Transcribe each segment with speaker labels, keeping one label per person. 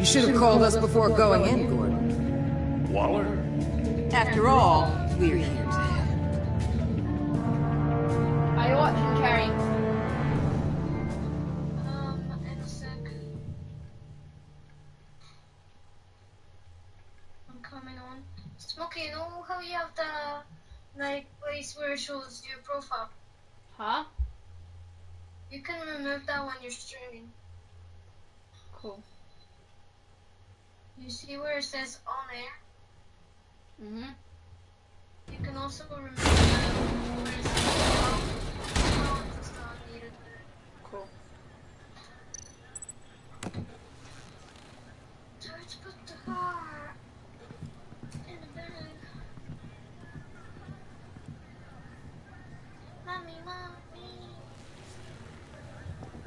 Speaker 1: You should have called us before going in, Gordon.
Speaker 2: Waller?
Speaker 1: After all, we're here to help.
Speaker 3: Are you watching, Carrie?
Speaker 4: In a sec. I'm coming on. Smokey, you know how you have the, like, place where it shows your profile?
Speaker 3: Huh?
Speaker 4: You can remove that when you're streaming.
Speaker 3: Cool.
Speaker 4: You see where it says on air?
Speaker 3: Mm-hmm.
Speaker 4: You can also remove that where it says oh, it's not needed.
Speaker 3: Cool.
Speaker 4: So let's put the car in the bag. Mommy.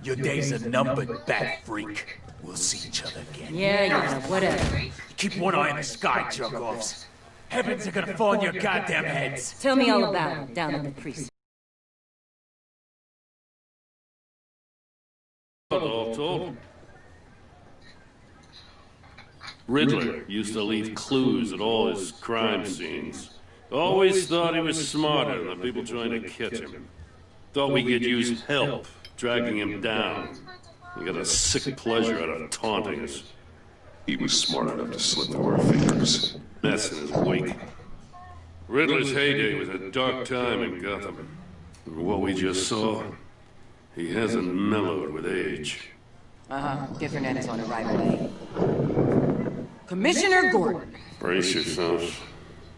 Speaker 2: Your days are numbered, bat freak. We'll see each other again.
Speaker 1: Yeah, whatever.
Speaker 2: Keep one eye in the sky, jerk-offs. Heavens are gonna fall on your goddamn heads.
Speaker 1: Tell me all about it down at the precinct.
Speaker 5: All told. Riddler used to leave clues at all his crime scenes. Always thought he was smarter than the people trying to catch him. Thought we could use help dragging him down. He got a sick pleasure out of taunting us.
Speaker 6: He was smart enough to slip through our fingers.
Speaker 5: That's in his wake. Riddler's heyday was a dark time in Gotham. And what we just saw, he hasn't mellowed with age.
Speaker 1: Different ends on it right away. Commissioner Gordon.
Speaker 5: Brace yourselves.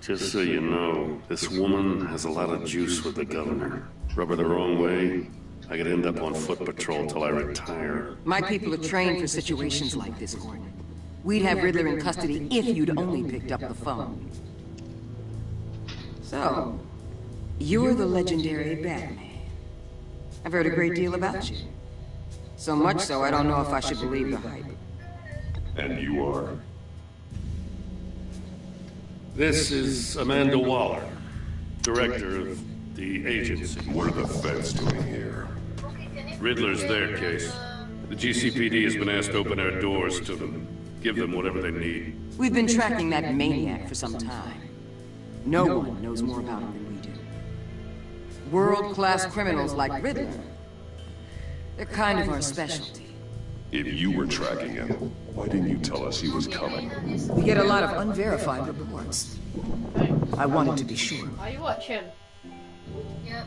Speaker 5: Just so you know, this woman has a lot of juice with the governor. Rub her the wrong way, I could end up on foot patrol till I retire.
Speaker 1: My people are trained for situations like this, Gordon. We'd have Riddler in custody if you'd only picked up the phone. So, you're the legendary Batman. I've heard a great deal about you. So much so, I don't know if I should believe the hype.
Speaker 6: And you are?
Speaker 5: This is Amanda Waller, director of the agency.
Speaker 6: What are the feds doing here?
Speaker 5: Riddler's their case. The GCPD has been asked to open our doors to them, give them whatever they need.
Speaker 1: We've been tracking that maniac for some time. No one knows more about him than we do. World-class criminals like Riddler. They're kind of our specialty.
Speaker 6: If you were tracking him, why didn't you tell us he was coming?
Speaker 1: We get a lot of unverified reports. I wanted to be sure.
Speaker 3: Are you watching?
Speaker 4: Yep.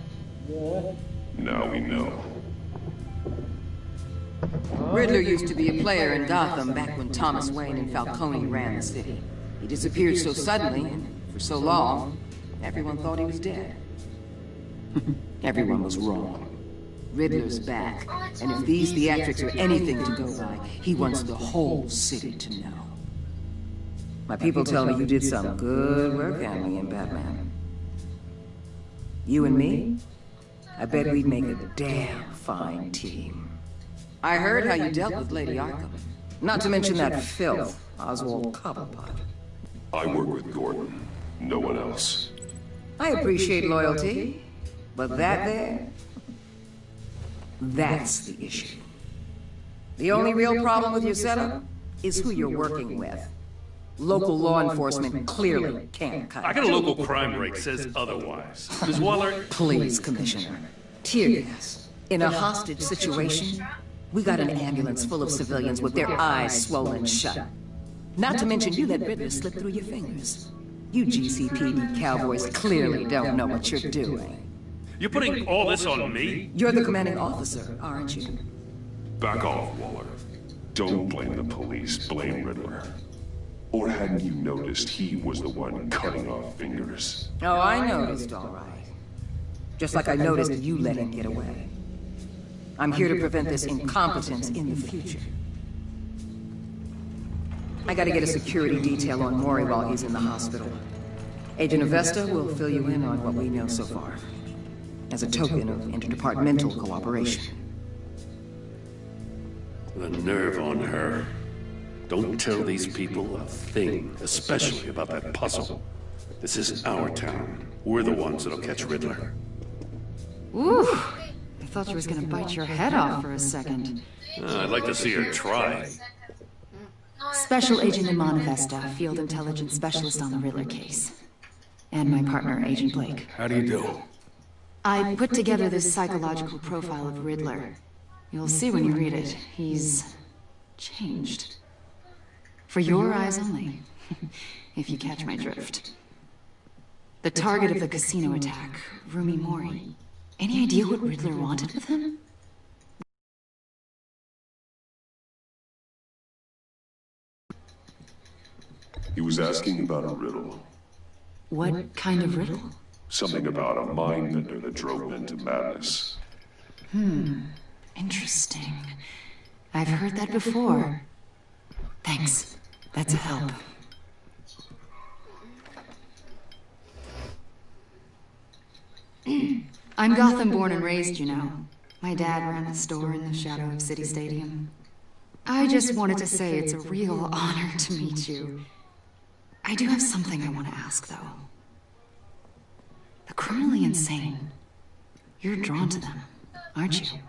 Speaker 6: Now we know.
Speaker 1: Riddler used to be a player in Gotham back when Thomas Wayne and Falcone ran the city. He disappeared so suddenly and for so long, everyone thought he was dead. Everyone was wrong. Riddler's back, and if these theatrics are anything to go by, he wants the whole city to know. My people tell me you did some good work on me in Batman. You and me? I bet we'd make a damn fine team. I heard how you dealt with Lady Arkham. Not to mention that filth, Oswald Cobblepot.
Speaker 6: I work with Gordon. No one else.
Speaker 1: I appreciate loyalty, but that there... that's the issue. The only real problem with your setup is who you're working with. Local law enforcement clearly can't cut it.
Speaker 5: I got a local crime rate says otherwise. Ms. Waller...
Speaker 1: Please, Commissioner. Tear gas. In a hostage situation, we got an ambulance full of civilians with their eyes swollen shut. Not to mention you let Riddler slip through your fingers. You GCPD cowboys clearly don't know what you're doing.
Speaker 5: You're putting all this on me?
Speaker 1: You're the commanding officer, aren't you?
Speaker 6: Back off, Waller. Don't blame the police, blame Riddler. Or hadn't you noticed he was the one cutting off fingers?
Speaker 1: Oh, I noticed, all right. Just like I noticed you let him get away. I'm here to prevent this incompetence in the future. I gotta get a security detail on Mori while he's in the hospital. Agent Avesta will fill you in on what we know so far, as a token of interdepartmental cooperation.
Speaker 5: The nerve on her. Don't tell these people a thing, especially about that puzzle. This is our town. We're the ones that'll catch Riddler.
Speaker 7: Ooh, I thought she was gonna bite your head off for a second.
Speaker 5: I'd like to see her try.
Speaker 4: No,
Speaker 7: Special Agent Iman Vesta, Field Intelligence Specialist on the Riddler case. And my partner, Agent Blake.
Speaker 8: How do you do?
Speaker 7: I put together this psychological profile of Riddler. You'll see when you read it. He's changed. For your eyes only, if you catch my drift. The target of the casino attack, Rumi Mori. Any idea what Riddler wanted with him?
Speaker 6: He was asking about a riddle.
Speaker 7: What kind of riddle?
Speaker 6: Something about a mind bender that drove him into madness.
Speaker 7: Interesting. I've heard that before. Thanks. That's a help. I'm Gotham born and raised, you know. My dad ran a store in the shadow of City Stadium. I just wanted to say it's a real honor to meet you. I do have something I want to ask, though. The criminally insane. You're drawn to them, aren't you?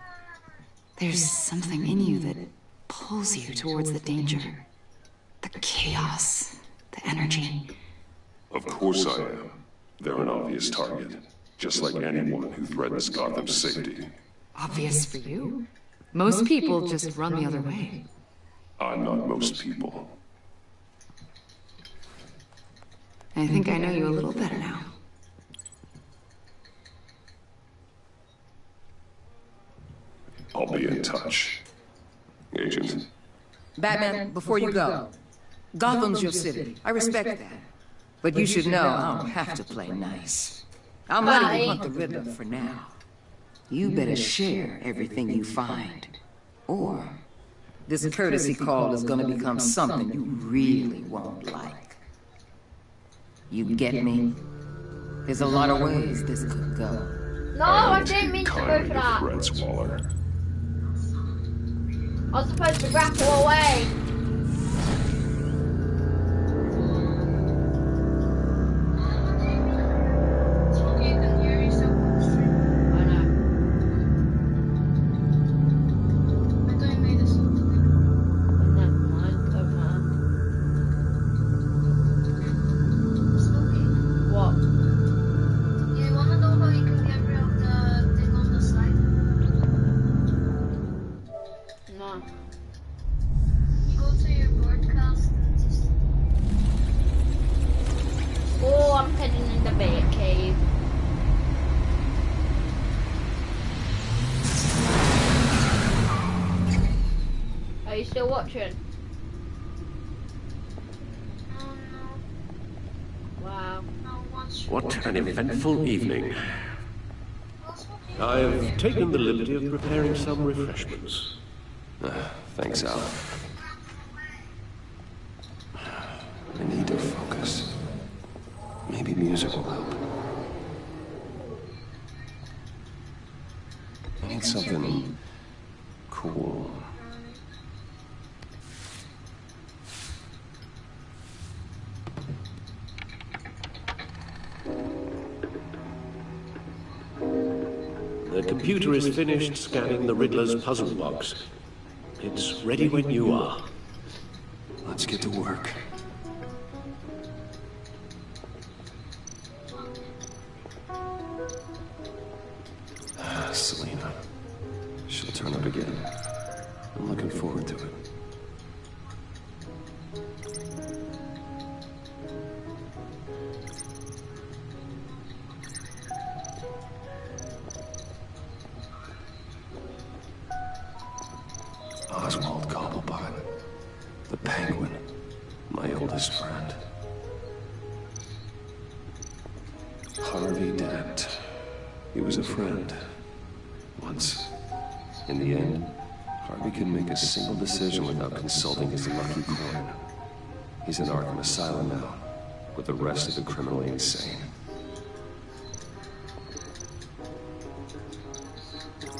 Speaker 7: There's something in you that pulls you towards the danger. The chaos, the energy.
Speaker 6: Of course I am. They're an obvious target. Just like anyone who threatens Gotham's safety.
Speaker 7: Obvious for you? Most people just run the other way.
Speaker 6: I'm not most people.
Speaker 7: I think I know you a little better now.
Speaker 6: I'll be in touch. Agent.
Speaker 1: Batman, before you go, Gotham's your city. I respect that. But you should know I don't have to play nice. I'm letting you hunt the Riddler for now. You better share everything you find. Or this courtesy call is gonna become something you really won't like. You get me? There's a lot of ways this could go.
Speaker 3: No, I didn't mean to go for that.
Speaker 6: Threats, Waller.
Speaker 3: I was supposed to grapple away.
Speaker 4: Smokey, you can hear yourself on the stream.
Speaker 3: I know.
Speaker 4: I thought you made this up.
Speaker 3: Never mind, don't matter.
Speaker 4: Smokey,
Speaker 3: What?
Speaker 4: you wanna know how you can get rid of the thing on the side?
Speaker 3: No.
Speaker 4: You go to your broadcast and just...
Speaker 3: Oh, I'm heading in the Bat Cave. Are you still watching?
Speaker 4: Oh no,
Speaker 3: Wow.
Speaker 4: no, watch.
Speaker 9: What an eventful evening.
Speaker 4: Oh, Smokey.
Speaker 9: I have taken the liberty of preparing some refreshments.
Speaker 6: Thanks, Al. I need to focus. Maybe music will help. I need something cool.
Speaker 9: The computer is finished scanning the Riddler's puzzle box. It's ready when you are.
Speaker 6: Let's get to work. Selena. She'll turn up again. I'm looking forward to it. Oswald Cobblepot. The Penguin. My oldest friend. Harvey Dent. He was a friend. Once. In the end, Harvey couldn't make a single decision without consulting his lucky coin. He's in Arkham Asylum now, with the rest of the criminally insane.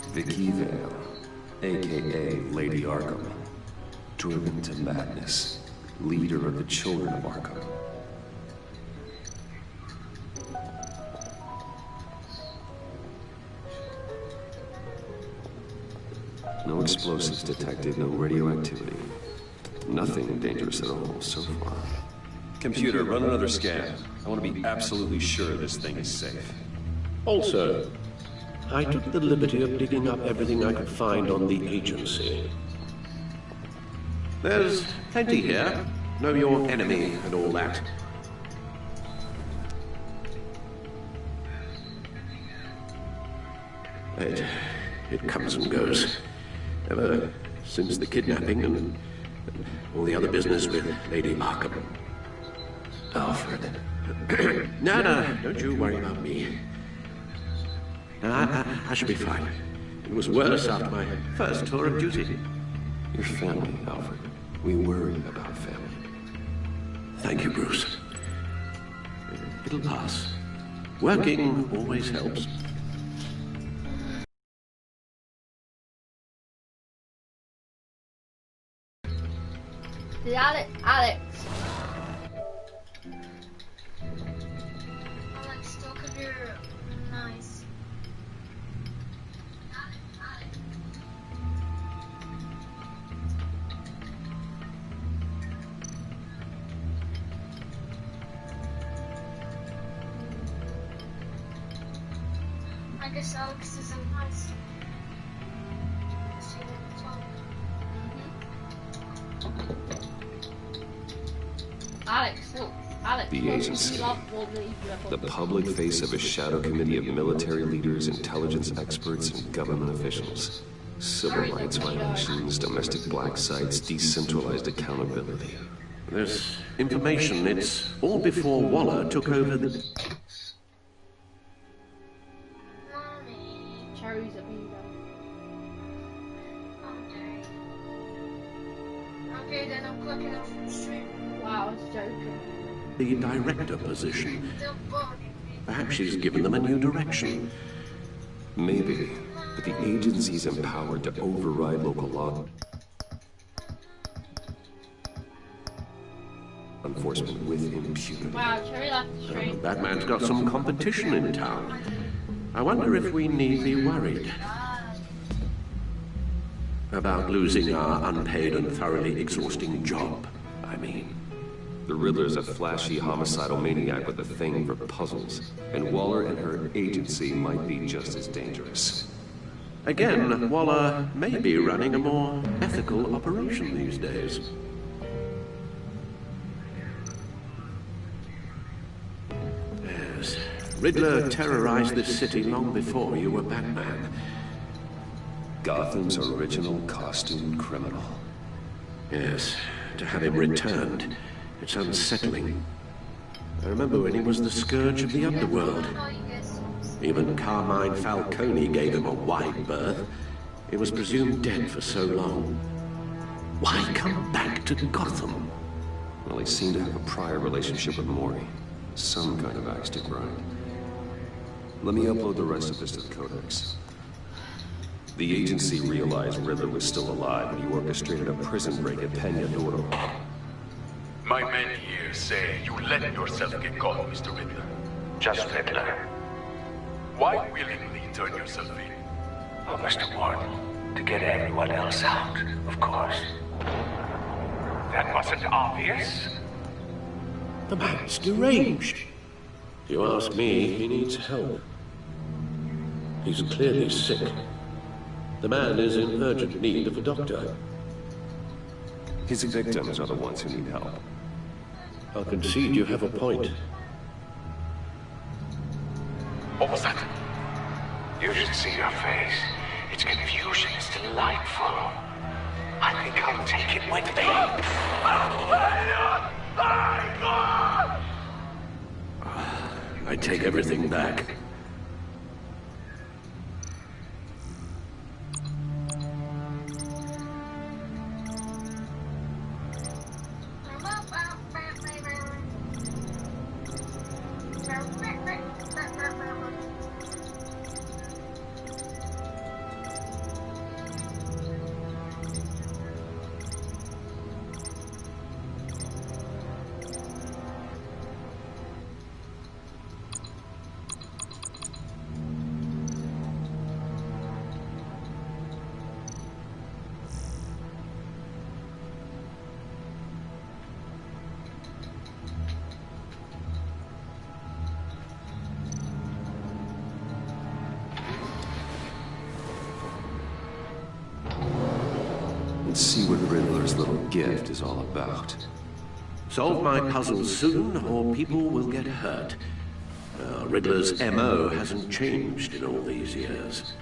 Speaker 6: Vicky Vale, a.k.a. Lady Arkham, driven to madness, leader of the children of Arkham. No explosives detected, no radioactivity. Nothing dangerous at all so far. Computer, run another scan. I want to be absolutely sure this thing is safe.
Speaker 9: Also, I took the liberty of digging up everything I could find on the agency. There's plenty here. Know your enemy and all that. It comes and goes. Ever since the kidnapping and all the other business with Lady Markham.
Speaker 6: Alfred.
Speaker 9: No, don't you worry about me. No, I should be fine. It was worse after my first tour of duty.
Speaker 6: Your family, Alfred. We worry about family.
Speaker 9: Thank you, Bruce. It'll pass. Working always helps.
Speaker 3: Alex.
Speaker 4: Alex, still could be nice. I guess Alex isn't nice. She didn't talk.
Speaker 3: Alex,
Speaker 6: The agency. The public face of a shadow committee of military leaders, intelligence experts, and government officials. Civil rights violations, domestic black sites, decentralized accountability.
Speaker 9: This information, it's all before Waller took over the...
Speaker 4: Mommy.
Speaker 3: Cherry's a beaver.
Speaker 4: Okay. Okay, then I'm clicking off the stream.
Speaker 3: Wow, I was joking.
Speaker 9: the director position.
Speaker 4: They'll bother me.
Speaker 9: Perhaps she's given them a new direction.
Speaker 6: Maybe, but the agency's empowered to override local law enforcement with impunity.
Speaker 3: Wow, Cherry left the stream.
Speaker 9: Batman's got some competition in town. I wonder if we need be worried about losing our unpaid and thoroughly exhausting job, I mean.
Speaker 6: The Riddler's a flashy homicidal maniac with a thing for puzzles, and Waller and her agency might be just as dangerous.
Speaker 9: Again, Waller may be running a more ethical operation these days. Yes, Riddler terrorized this city long before you were Batman.
Speaker 6: Gotham's original costumed criminal.
Speaker 9: Yes, to have him returned, it's unsettling. I remember when he was the scourge of the underworld. Even Carmine Falcone gave him a wide berth. He was presumed dead for so long. Why come back to Gotham?
Speaker 6: Well, he seemed to have a prior relationship with Mori. Some kind of axe to grind. Let me upload the rest of this to the Codex. The agency realized Riddler was still alive when he orchestrated a prison break at Peña Duro.
Speaker 8: My men here say you let yourself get caught, Mr. Riddler.
Speaker 10: Just Riddler.
Speaker 8: Why willingly turn yourself in?
Speaker 10: Oh, Mr. Warden, to get everyone else out, of course.
Speaker 8: That wasn't obvious.
Speaker 9: The man's deranged. If you ask me, he needs help. He's clearly sick. The man is in urgent need of a doctor.
Speaker 6: His victims are the ones who need help.
Speaker 9: I'll concede you have a point.
Speaker 8: What was that?
Speaker 10: You should see your face. Its confusion is delightful. I think I'll take it with me.
Speaker 9: I take everything back.
Speaker 6: and see what Riddler's little gift is all about.
Speaker 9: Solve my puzzles soon, or people will get hurt. Riddler's MO hasn't changed in all these years.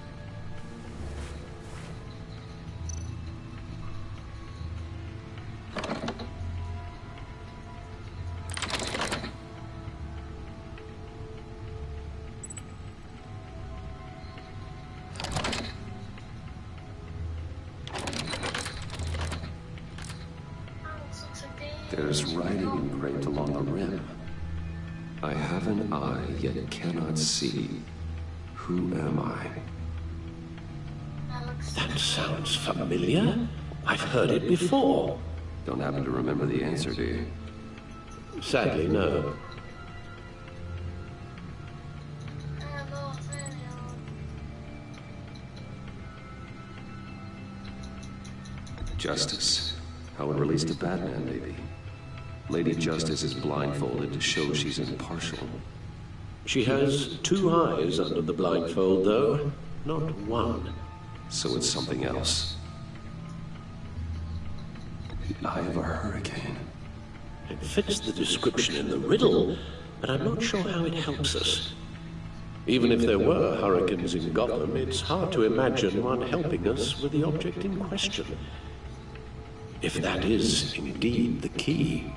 Speaker 6: There's writing engraved along the rim. I have an eye, yet cannot see. Who am I?
Speaker 9: That sounds familiar. I've heard it before.
Speaker 6: Don't happen to remember the answer, do you?
Speaker 9: Sadly, no.
Speaker 6: Justice. How it relates to Batman, maybe. Lady Justice is blindfolded to show she's impartial.
Speaker 9: She has 2 eyes under the blindfold, though. Not 1.
Speaker 6: So it's something else. The eye of a hurricane.
Speaker 9: It fits the description in the riddle, but I'm not sure how it helps us. Even if there were hurricanes in Gotham, it's hard to imagine one helping us with the object in question. If that is indeed the key.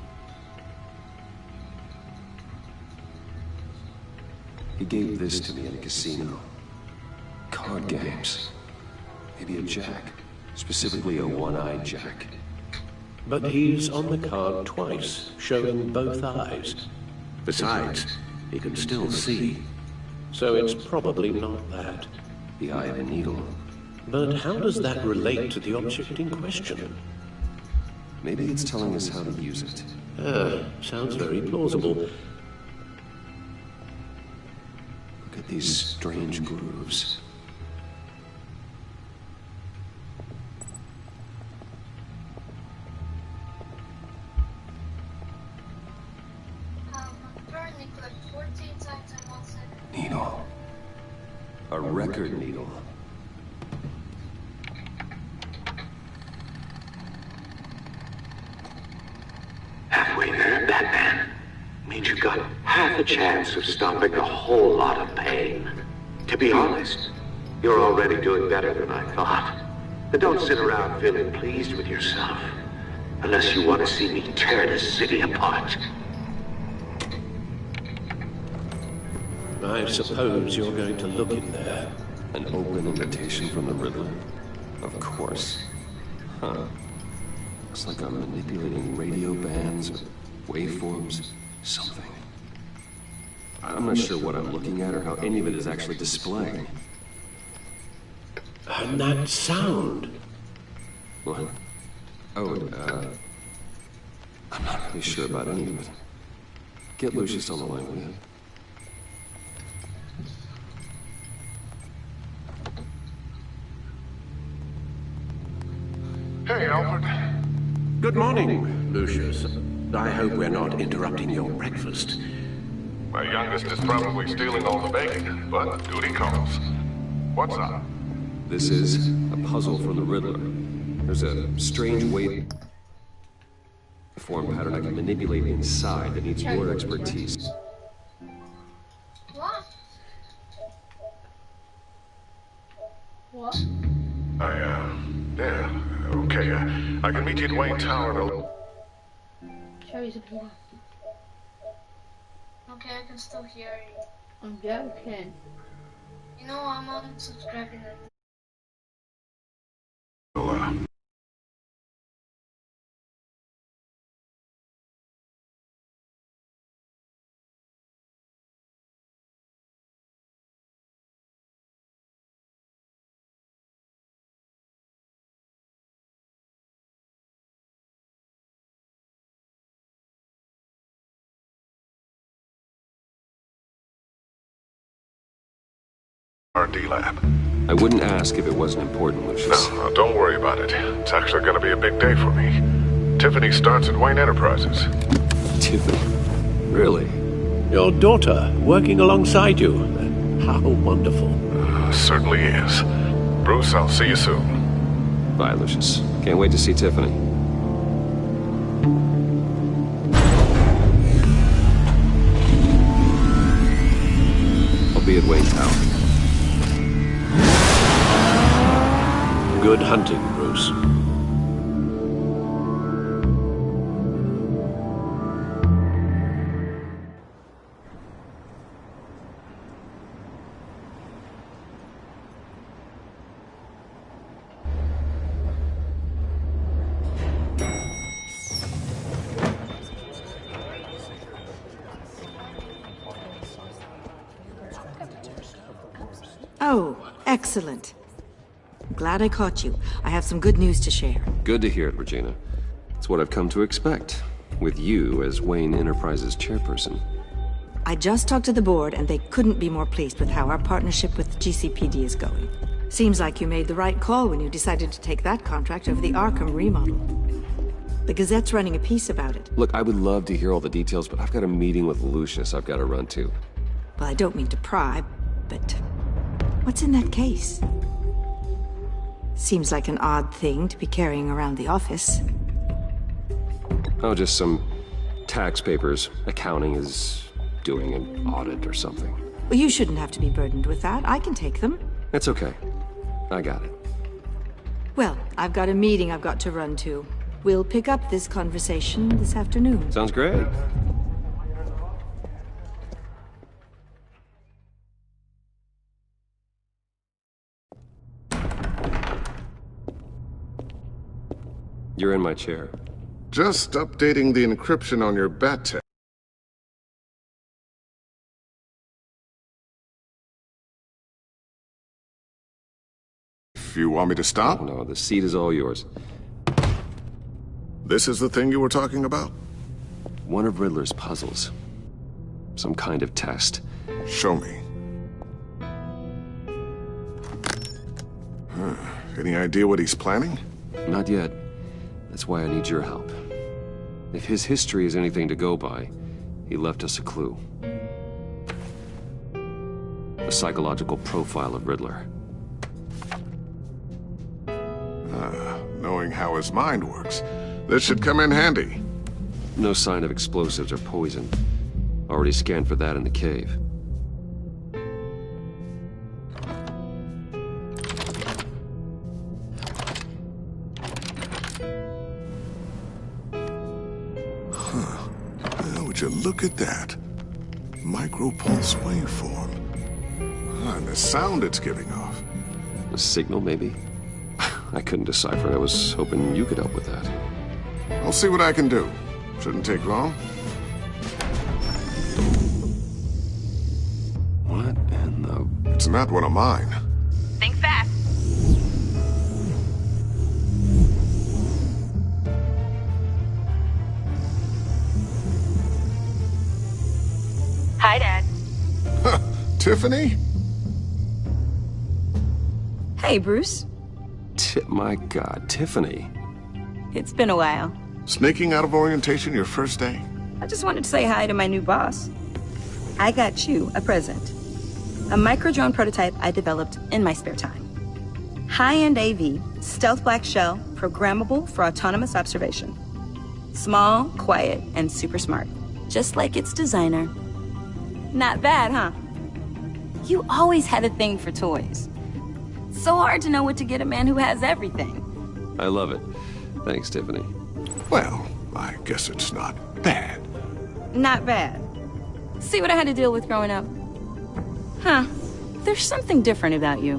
Speaker 6: He gave this to me at a casino. Card games. Maybe a jack. Specifically a one-eyed jack.
Speaker 9: But he's on the card twice, showing both eyes. Besides, he can still see. So it's probably not that.
Speaker 6: The eye of a needle.
Speaker 9: But how does that relate to the object in question?
Speaker 6: Maybe it's telling us how to use it.
Speaker 9: Sounds very plausible.
Speaker 6: Look at these strange grooves. Needle. A record needle.
Speaker 10: Halfway there, Batman. Means you got half a chance of stopping a whole lot of pain. To be honest, you're already doing better than I thought. But don't sit around feeling pleased with yourself. Unless you want to see me tear this city apart.
Speaker 9: I suppose you're going to look in there.
Speaker 6: An open invitation from the Riddler? Of course. Huh. Looks like I'm manipulating radio bands or waveforms. Something. I'm not sure what I'm looking at or how any of it is actually displaying.
Speaker 9: And that sound.
Speaker 6: What? Oh, I'm not really sure about any of it. Get Lucius on the line, will you?
Speaker 8: Hey, Alfred.
Speaker 9: Good morning, Lucius. I hope we're not interrupting your breakfast.
Speaker 8: My youngest is probably stealing all the bacon, but duty calls. What's up?
Speaker 6: This is a puzzle from the Riddler. There's a strange waveform pattern I can manipulate inside that needs your expertise.
Speaker 4: What? What?
Speaker 8: Yeah, okay. I can meet you at Wayne Tower in
Speaker 3: Chosen one.
Speaker 4: Okay, I can still hear you.
Speaker 3: I'm joking.
Speaker 4: You know, I'm unsubscribing it.
Speaker 8: R&D lab.
Speaker 6: I wouldn't ask if it wasn't important, Lucius.
Speaker 8: No, don't worry about it. It's actually going to be a big day for me. Tiffany starts at Wayne Enterprises.
Speaker 6: Tiffany? Really?
Speaker 9: Your daughter, working alongside you. How wonderful.
Speaker 8: Certainly is. Bruce, I'll see you soon.
Speaker 6: Bye, Lucius. Can't wait to see Tiffany. I'll be at Wayne Tower.
Speaker 9: Good hunting, Bruce.
Speaker 11: Oh, excellent. Glad I caught you. I have some good news to share.
Speaker 6: Good to hear it, Regina. It's what I've come to expect, with you as Wayne Enterprises chairperson.
Speaker 11: I just talked to the board, and they couldn't be more pleased with how our partnership with GCPD is going. Seems like you made the right call when you decided to take that contract over the Arkham remodel. The Gazette's running a piece about it.
Speaker 6: Look, I would love to hear all the details, but I've got a meeting with Lucius I've got to run to.
Speaker 11: Well, I don't mean to pry, but what's in that case? Seems like an odd thing to be carrying around the office.
Speaker 6: Oh, just some tax papers. Accounting is doing an audit or something.
Speaker 11: Well, you shouldn't have to be burdened with that. I can take them.
Speaker 6: It's okay. I got it.
Speaker 11: Well, I've got a meeting I've got to run to. We'll pick up this conversation this afternoon.
Speaker 6: Sounds great. You're in my chair.
Speaker 8: Just updating the encryption on your bat tech. If you want me to stop?
Speaker 6: Oh, no, the seat is all yours.
Speaker 8: This is the thing you were talking about?
Speaker 6: One of Riddler's puzzles. Some kind of test.
Speaker 8: Show me. Any idea what he's planning?
Speaker 6: Not yet. That's why I need your help. If his history is anything to go by, he left us a clue. A psychological profile of Riddler.
Speaker 8: Knowing how his mind works, this should come in handy.
Speaker 6: No sign of explosives or poison. Already scanned for that in the cave.
Speaker 8: Would you look at that? Micropulse waveform. And the sound it's giving off.
Speaker 6: A signal, maybe? I couldn't decipher it. I was hoping you could help with that.
Speaker 8: I'll see what I can do. Shouldn't take long.
Speaker 6: What in the...
Speaker 8: It's not one of mine.
Speaker 12: Think fast. Hi, Dad.
Speaker 8: Tiffany?
Speaker 12: Hey, Bruce.
Speaker 6: My God, Tiffany.
Speaker 12: It's been a while.
Speaker 8: Sneaking out of orientation your first day?
Speaker 12: I just wanted to say hi to my new boss. I got you a present. A micro-drone prototype I developed in my spare time. High-end AV, stealth black shell, programmable for autonomous observation. Small, quiet, and super smart. Just like its designer. Not bad, huh? You always had a thing for toys. So hard to know what to get a man who has everything.
Speaker 6: I love it. Thanks, Tiffany.
Speaker 8: Well, I guess it's not bad.
Speaker 12: Not bad. See what I had to deal with growing up? Huh. There's something different about you.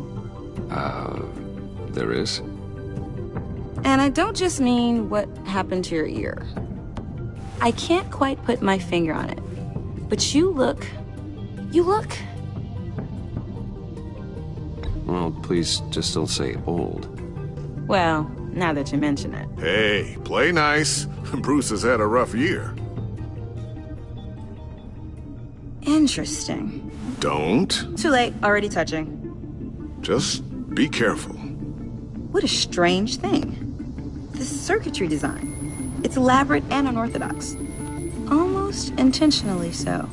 Speaker 6: There is?
Speaker 12: And I don't just mean what happened to your ear. I can't quite put my finger on it. But you look...
Speaker 6: Well, please just don't say old.
Speaker 12: Well, now that you mention it.
Speaker 8: Hey, play nice. Bruce has had a rough year.
Speaker 12: Interesting.
Speaker 8: Don't.
Speaker 12: Too late, already touching.
Speaker 8: Just be careful.
Speaker 12: What a strange thing. The circuitry design. It's elaborate and unorthodox. Almost intentionally so.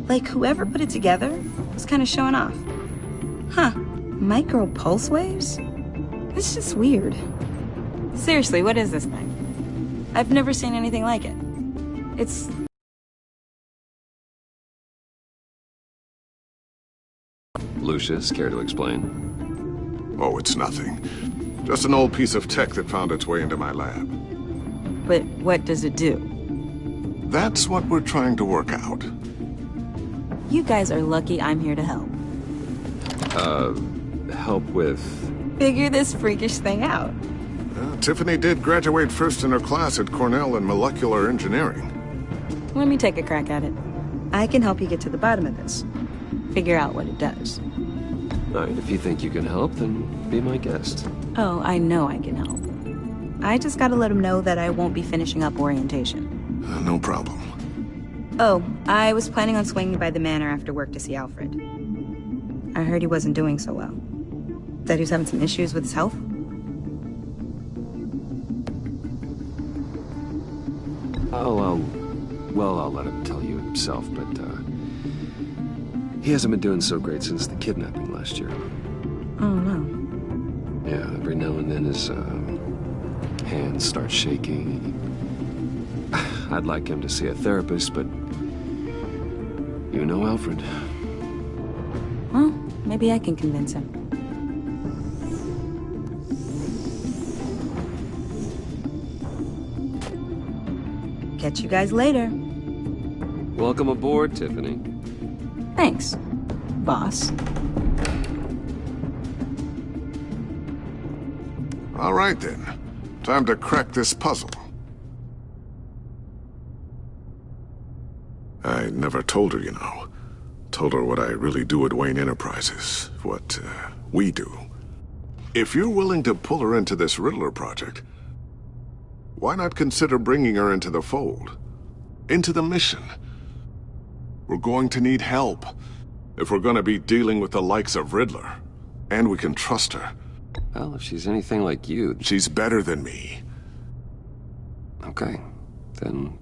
Speaker 12: Like whoever put it together was kind of showing off. Huh. Micro pulse waves? It's just weird. Seriously, what is this thing? I've never seen anything like it. It's...
Speaker 6: Lucius, care to explain?
Speaker 8: Oh, it's nothing. Just an old piece of tech that found its way into my lab.
Speaker 12: But what does it do?
Speaker 8: That's what we're trying to work out.
Speaker 12: You guys are lucky I'm here to help.
Speaker 6: Help with...
Speaker 12: Figure this freakish thing out.
Speaker 8: Tiffany did graduate first in her class at Cornell in molecular engineering.
Speaker 12: Let me take a crack at it. I can help you get to the bottom of this. Figure out what it does.
Speaker 6: Alright, if you think you can help, then be my guest.
Speaker 12: Oh, I know I can help. I just gotta let him know that I won't be finishing up orientation.
Speaker 8: No problem.
Speaker 12: Oh, I was planning on swinging by the manor after work to see Alfred. I heard he wasn't doing so well. That he was having some issues with his health.
Speaker 6: I'll let him tell you himself, but, he hasn't been doing so great since the kidnapping last year.
Speaker 12: Oh, no.
Speaker 6: Yeah, every now and then his, hands start shaking. I'd like him to see a therapist, but you know Alfred.
Speaker 12: Well, maybe I can convince him. Catch you guys later.
Speaker 6: Welcome aboard, Tiffany.
Speaker 12: Thanks, boss.
Speaker 8: All right, then. Time to crack this puzzle. I never told her, you know. Told her what I really do at Wayne Enterprises. What, we do. If you're willing to pull her into this Riddler project, why not consider bringing her into the fold? Into the mission? We're going to need help if we're going to be dealing with the likes of Riddler. And we can trust her.
Speaker 6: Well, if she's anything like you...
Speaker 8: She's better than me.
Speaker 6: Okay, then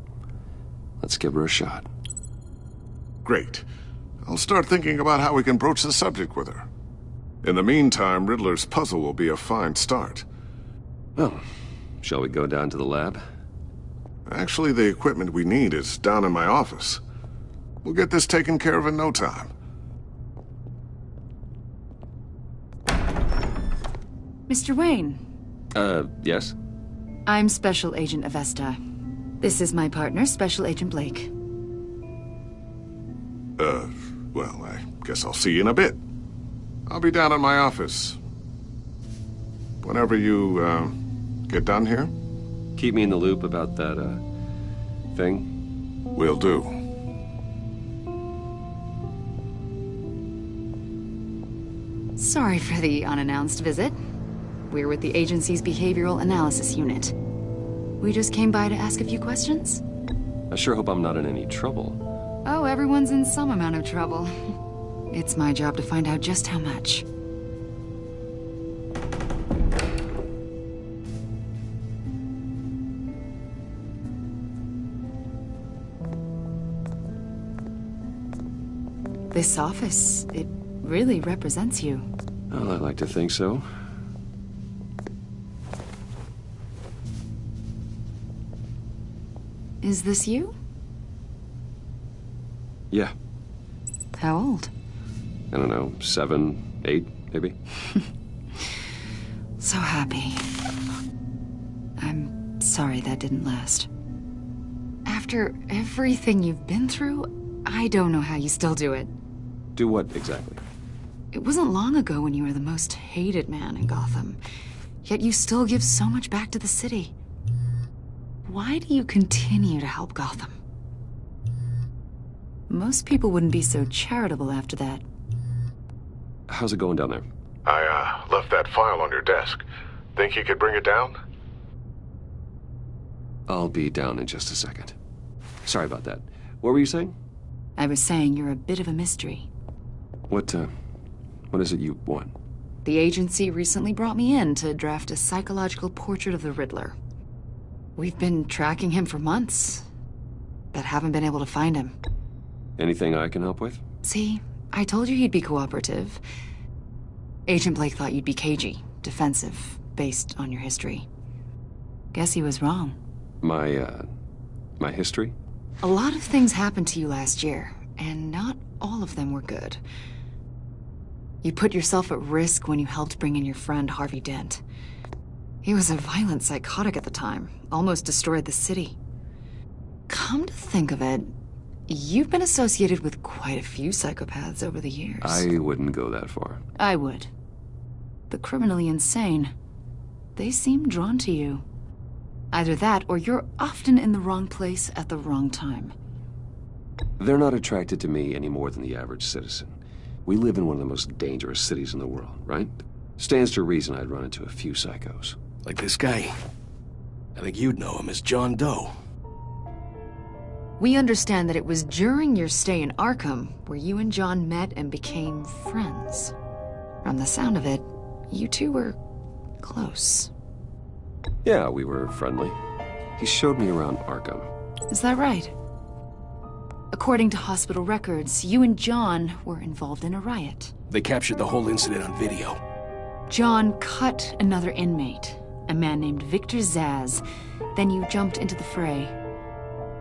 Speaker 6: let's give her a shot.
Speaker 8: Great. I'll start thinking about how we can broach the subject with her. In the meantime, Riddler's puzzle will be a fine start.
Speaker 6: Well, shall we go down to the lab?
Speaker 8: Actually, the equipment we need is down in my office. We'll get this taken care of in no time.
Speaker 7: Mr. Wayne.
Speaker 6: Yes?
Speaker 7: I'm Special Agent Avesta. This is my partner, Special Agent Blake.
Speaker 8: Well, I guess I'll see you in a bit. I'll be down in my office. Whenever you, get done here?
Speaker 6: Keep me in the loop about that, thing?
Speaker 8: Will do.
Speaker 7: Sorry for the unannounced visit. We're with the agency's Behavioral Analysis Unit. We just came by to ask a few questions.
Speaker 6: I sure hope I'm not in any trouble.
Speaker 7: Oh, everyone's in some amount of trouble. It's my job to find out just how much. This office, it really represents you.
Speaker 6: Well, I like to think so.
Speaker 7: Is this you?
Speaker 6: Yeah.
Speaker 7: How old?
Speaker 6: I don't know, 7, 8, maybe?
Speaker 7: So happy. I'm sorry that didn't last. After everything you've been through, I don't know how you still do it.
Speaker 6: Do what, exactly?
Speaker 7: It wasn't long ago when you were the most hated man in Gotham. Yet you still give so much back to the city. Why do you continue to help Gotham? Most people wouldn't be so charitable after that.
Speaker 6: How's it going down there?
Speaker 8: I, left that file on your desk. Think you could bring it down?
Speaker 6: I'll be down in just a second. Sorry about that. What were you saying?
Speaker 7: I was saying you're a bit of a mystery.
Speaker 6: What is it you want?
Speaker 7: The agency recently brought me in to draft a psychological portrait of the Riddler. We've been tracking him for months, but haven't been able to find him.
Speaker 6: Anything I can help with?
Speaker 7: See, I told you he'd be cooperative. Agent Blake thought you'd be cagey, defensive, based on your history. Guess he was wrong.
Speaker 6: My history?
Speaker 7: A lot of things happened to you last year, and not all of them were good. You put yourself at risk when you helped bring in your friend Harvey Dent. He was a violent psychotic at the time, almost destroyed the city. Come to think of it, you've been associated with quite a few psychopaths over the years.
Speaker 6: I wouldn't go that far.
Speaker 7: I would. The criminally insane. They seem drawn to you. Either that, or you're often in the wrong place at the wrong time.
Speaker 6: They're not attracted to me any more than the average citizen. We live in one of the most dangerous cities in the world, right? Stands to reason I'd run into a few psychos.
Speaker 13: Like this guy. I think you'd know him as John Doe.
Speaker 7: We understand that it was during your stay in Arkham where you and John met and became friends. From the sound of it, you two were close.
Speaker 6: Yeah, we were friendly. He showed me around Arkham.
Speaker 7: Is that right? According to hospital records, you and John were involved in a riot.
Speaker 13: They captured the whole incident on video.
Speaker 7: John cut another inmate, a man named Victor Zsasz. Then you jumped into the fray.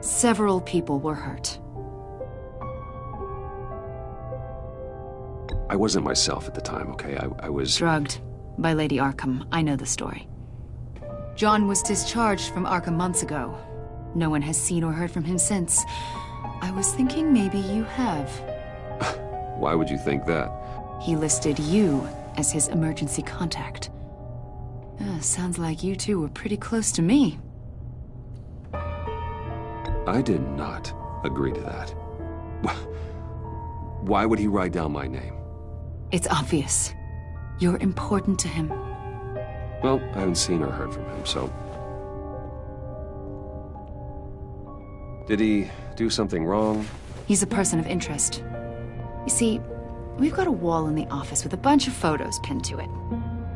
Speaker 7: Several people were hurt.
Speaker 6: I wasn't myself at the time, okay? I was...
Speaker 7: Drugged by Lady Arkham. I know the story. John was discharged from Arkham months ago. No one has seen or heard from him since. I was thinking maybe you have.
Speaker 6: Why would you think that?
Speaker 7: He listed you as his emergency contact. Sounds like you two were pretty close to me.
Speaker 6: I did not agree to that. Why would he write down my name?
Speaker 7: It's obvious. You're important to him.
Speaker 6: Well, I haven't seen or heard from him, so... Did he do something wrong?
Speaker 7: He's a person of interest. You see, we've got a wall in the office with a bunch of photos pinned to it.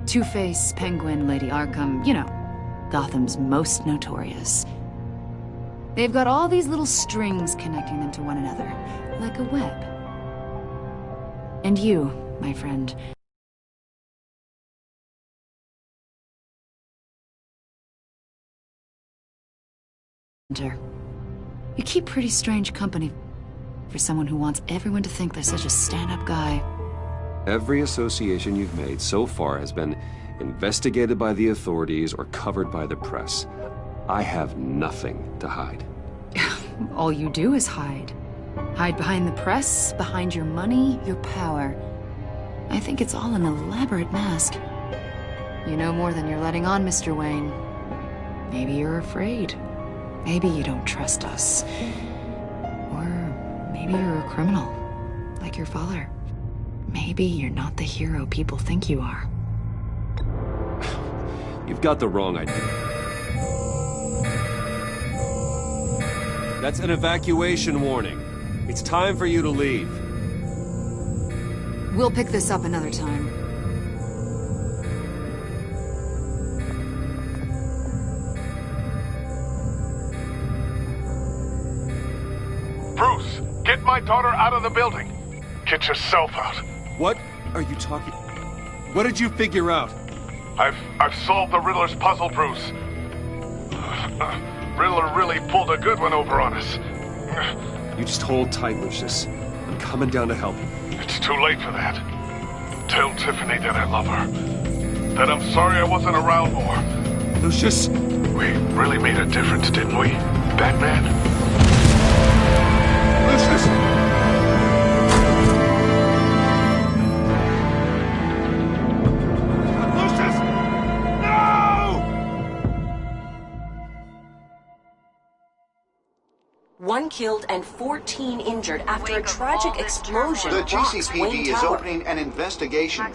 Speaker 7: Two-Face, Penguin, Lady Arkham, you know, Gotham's most notorious. They've got all these little strings connecting them to one another, like a web. And you, my friend, you keep pretty strange company for someone who wants everyone to think they're such a stand-up guy.
Speaker 6: Every association you've made so far has been investigated by the authorities or covered by the press. I have nothing to hide.
Speaker 7: All you do is hide. Hide behind the press, behind your money, your power. I think it's all an elaborate mask. You know more than you're letting on, Mr. Wayne. Maybe you're afraid. Maybe you don't trust us. Or maybe you're a criminal, like your father. Maybe you're not the hero people think you are.
Speaker 6: You've got the wrong idea. That's an evacuation warning. It's time for you to leave.
Speaker 7: We'll pick this up another time.
Speaker 8: Bruce, get my daughter out of the building. Get yourself out.
Speaker 6: What are you talking... What did you figure out?
Speaker 8: I've solved the Riddler's puzzle, Bruce. Riddler really pulled a good one over on us.
Speaker 6: You just hold tight, Lucius. I'm coming down to help you.
Speaker 8: It's too late for that. Tell Tiffany that I love her. That I'm sorry I wasn't around more.
Speaker 6: Lucius!
Speaker 8: We really made a difference, didn't we, Batman? Lucius!
Speaker 14: One killed and 14 injured after a tragic explosion
Speaker 15: The
Speaker 14: rocks
Speaker 15: GCPD
Speaker 14: Wayne
Speaker 15: is
Speaker 14: Tower.
Speaker 15: opening an investigation.